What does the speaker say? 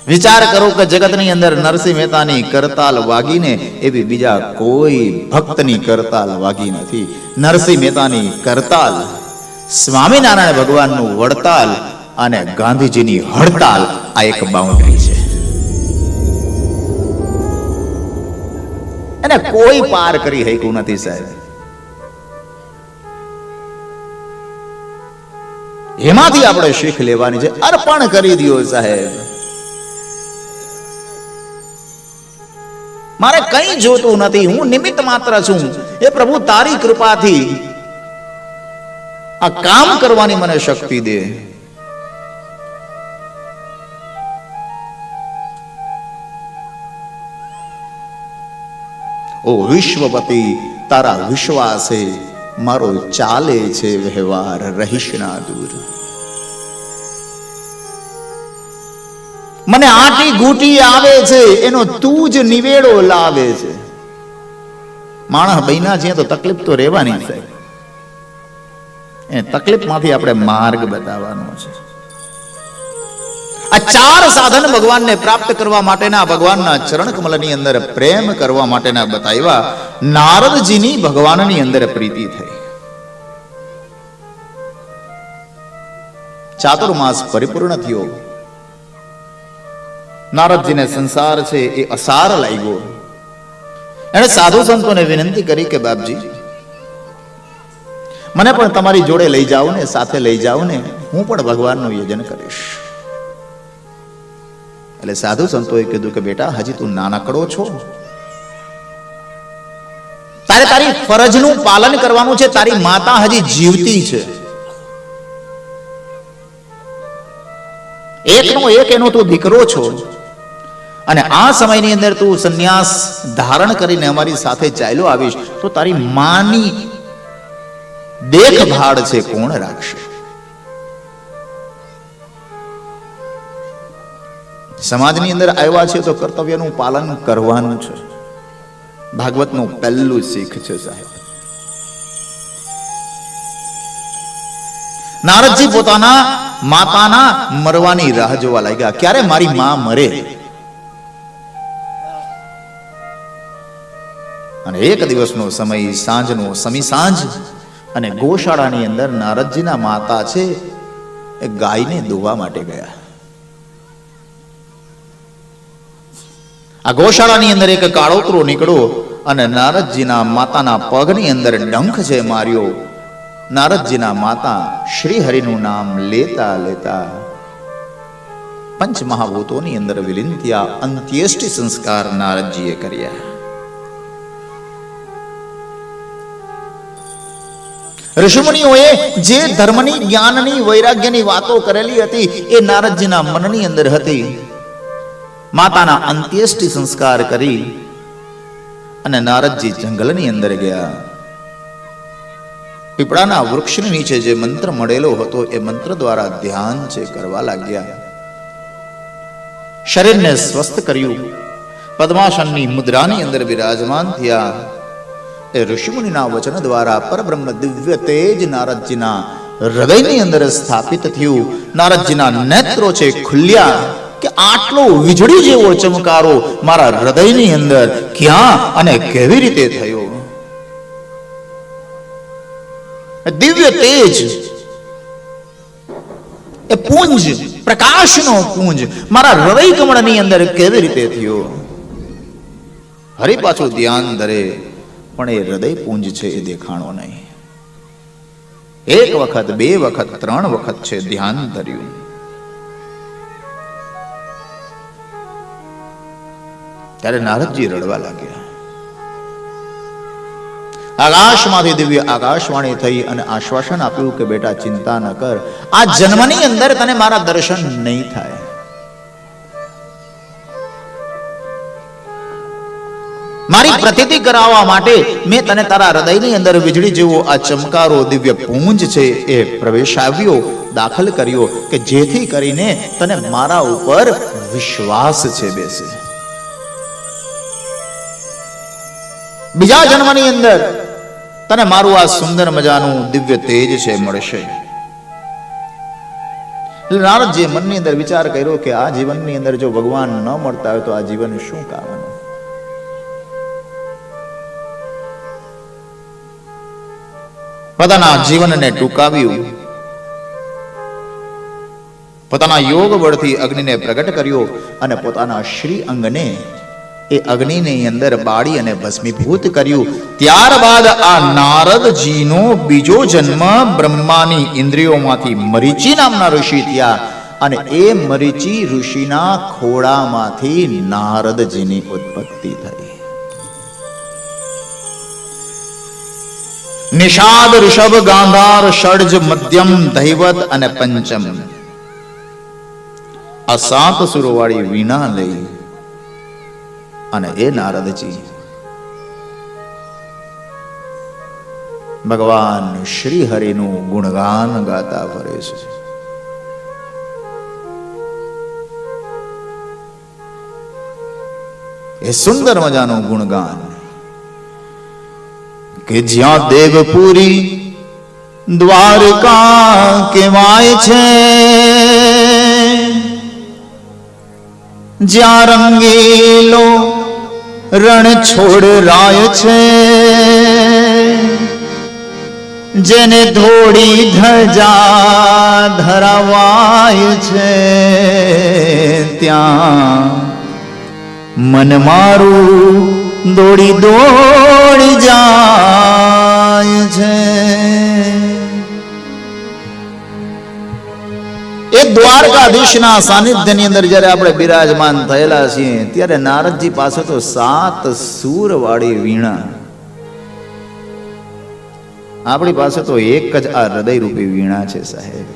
વિચાર કરો કે જગતની અંદર નરસિંહ મહેતાની કરતાલ વાગીને એવી બીજા કોઈ ભક્તની કરતાલ વાગી નથી. નરસિંહ મહેતાની કરતાલ, સ્વામિનારાયણ ભગવાનનું વડતાલ અને ગાંધીજીની હડતાલ, આ એક બાઉન્ડ્રી છે. એને કોઈ પાર કરી શક્યું નથી સાહેબ. એમાંથી આપણે શીખ લેવાની છે. અર્પણ કરી દો સાહેબ. મારે કઈ જોતું નથી, હું નિમિત્ત માત્ર છું. એ પ્રભુ તારી કૃપાથી આ કામ કરવાની મને શક્તિ દે. ઓ વિશ્વપતિ, તારા વિશ્વાસે મારો ચાલે છે વ્યવહાર, રહીશ ના દૂર. મને આટી ઘૂટી આવે છે એનો તું જ નિવેડો લાવે છે. માણસ બૈના છે તો તકલીફ તો રહેવાની છે. એ તકલીફ માંથી આપણે માર્ગ બતાવવાનો છે. આ ચાર સાધન ભગવાનને પ્રાપ્ત કરવા માટેના, ભગવાનના ચરણ કમલની અંદર પ્રેમ કરવા માટેના બતાવ્યા. નારદજીની ભગવાનની અંદર પ્રીતિ થઈ. ચાતુર્માસ પરિપૂર્ણ થયો. નારદજીને સંસાર છે એ અસાર લાગ્યો. એણે સાધુ સંતોને વિનંતી કરી કે બાપજી, મને પણ તમારી જોડે લઈ જાઓ ને, સાથે લઈ જાઓ ને, હું પણ ભગવાનનું યજન કરીશ. એટલે સાધુ સંતોએ કીધું કે બેટા, હજી તું નાનકડો છો, તારે તારી ફરજનું પાલન કરવાનું છે. તારી માતા હજી જીવતી છે. એકનો એક એનો તું દીકરો છો, અને આ સમયની અંદર તું સંન્યાસ ધારણ કરીને અમારી સાથે ચાલ્યો આવીશ તો તારી માની દેખભાળ છે કોણ રાખશે? સમાજની અંદર આવ્યા છે તો કર્તવ્યનું પાલન કરવાનું છે. ભાગવતનું પહેલું શીખ છે સાહેબ. નારદજી પોતાના માતાના મરવાની રાહ જોવા લાગ્યા. ક્યારે મારી માં મરે? અને એક દિવસનો સમય, સાંજનો સમી સાંજ, અને ગોશાળાની અંદર નારદજીના માતા છે એ ગાયને દોવા માટે ગયા. આ ગોશાળાની અંદર એક કાળોતરો નીકળ્યો અને નારદજીના માતાના પગની અંદર ડંખ છે માર્યો. નારદજીના માતા શ્રી હરિનું નામ લેતા લેતા પંચ મહાભૂતોની અંદર વિલીન થયા. અંત્યેષ્ટિ સંસ્કાર નારદજીએ કર્યા. ઋષિમુનિઓએ જે ધર્મની, જ્ઞાનની, વૈરાગ્યની વાતો કરેલી હતી એ નારદજીના મનની અંદર હતી. માતાના અંત્યેષ્ટિ સંસ્કાર કરી અને નારદજી જંગલની અંદર ગયા. પીપળાના વૃક્ષની નીચે જે મંત્ર મળેલો હતો એ મંત્ર દ્વારા ધ્યાન છે કરવા લાગ્યા. શરીરને સ્વસ્થ કર્યું. પદ્માસનની મુદ્રાની અંદર બિરાજમાન થયા. એ ઋષિમુનિના વચન દ્વારા પરબ્રહ્મ દિવ્ય તેજ નારદજીના હૃદયની અંદર સ્થાપિત થયું. નારદજીના નેત્રો છે ખુલ્યા કે આટલો વીજળી જેવો ચમકારો મારા હૃદયની અંદર ક્યાં અને કેવી રીતે થયો? દિવ્ય તેજ, એ પુંજ, પ્રકાશનો પુંજ મારા હૃદય કમળની અંદર કેવી રીતે થયો? હરી પાછું ધ્યાન ધરે પણ એ હૃદય પુંજ છે એ દેખાણો નહીં. એક વખત, બે વખત, ત્રણ વખત છે ધ્યાન ધર્યું. ત્યારે નારદજી રડવા લાગ્યા. આકાશમાંથી દિવ્ય આકાશવાણી થઈ અને આશ્વાસન આપ્યું કે બેટા ચિંતા ન કર, આ જન્મની અંદર તને મારા દર્શન નહીં થાય. મારી પ્રતીતિ કરાવવા માટે મેં તને તારા હૃદયની અંદર વીજળી જેવો આ ચમકારો દિવ્ય પુંજ છે એ પ્રવેશાવ્યો, દાખલ કર્યો કે જેથી કરીને તને મારા ઉપર વિશ્વાસ છે બેસે. બીજા જન્મની અંદર તને મારું આ સુંદર મજાનું દિવ્ય તેજ છે મળશે. એટલે નારદજીએ મનની અંદર વિચાર કર્યો કે આ જીવનની અંદર જો ભગવાન ન મળતા હોય તો આ જીવન શું કામનું. પોતાના જીવનને ટૂંકાવ્યું, પોતાના યોગ બળથી અગ્નિને પ્રગટ કર્યો અને પોતાના શ્રી અંગને એ અગ્નિની અંદર બાળી અને ભસ્મીભૂત કર્યું. ત્યારબાદ આ નારદજીનો બીજો જન્મ બ્રહ્માની ઇન્દ્રિયોમાંથી મરીચી નામના ઋષિ થયા અને એ મરીચી ઋષિના ખોળામાંથી નારદજીની ઉત્પત્તિ થઈ. નિષાદ, ઋષભ, ગાંધાર, ષડજ, મધ્યમ, દૈવત અને પંચમ આ 7 સુરોવાળી વીણા લઈ અને એ નારદજી ભગવાન શ્રી હરિનું ગુણગાન ગાતા ફરે છે. એ સુંદર મજાનું ગુણગાન કે જ્યાં દેવપુરી દ્વારકા કહેવાય છે, જ્યાં રંગીલો રણ છોડ રાય છે, જેને ધોળી ધજા ધરાવાય છે, ત્યાં મન મારું દોડી દોડી જાય છે. એ દ્વારકાધીશના સાનિધ્યની અંદર જ્યારે આપણે બિરાજમાન થયેલા છીએ ત્યારે નારદજી પાસે તો 7 સૂરવાળી વીણા, આપણી પાસે તો એક જ આ હૃદય રૂપી વીણા છે સાહેબ.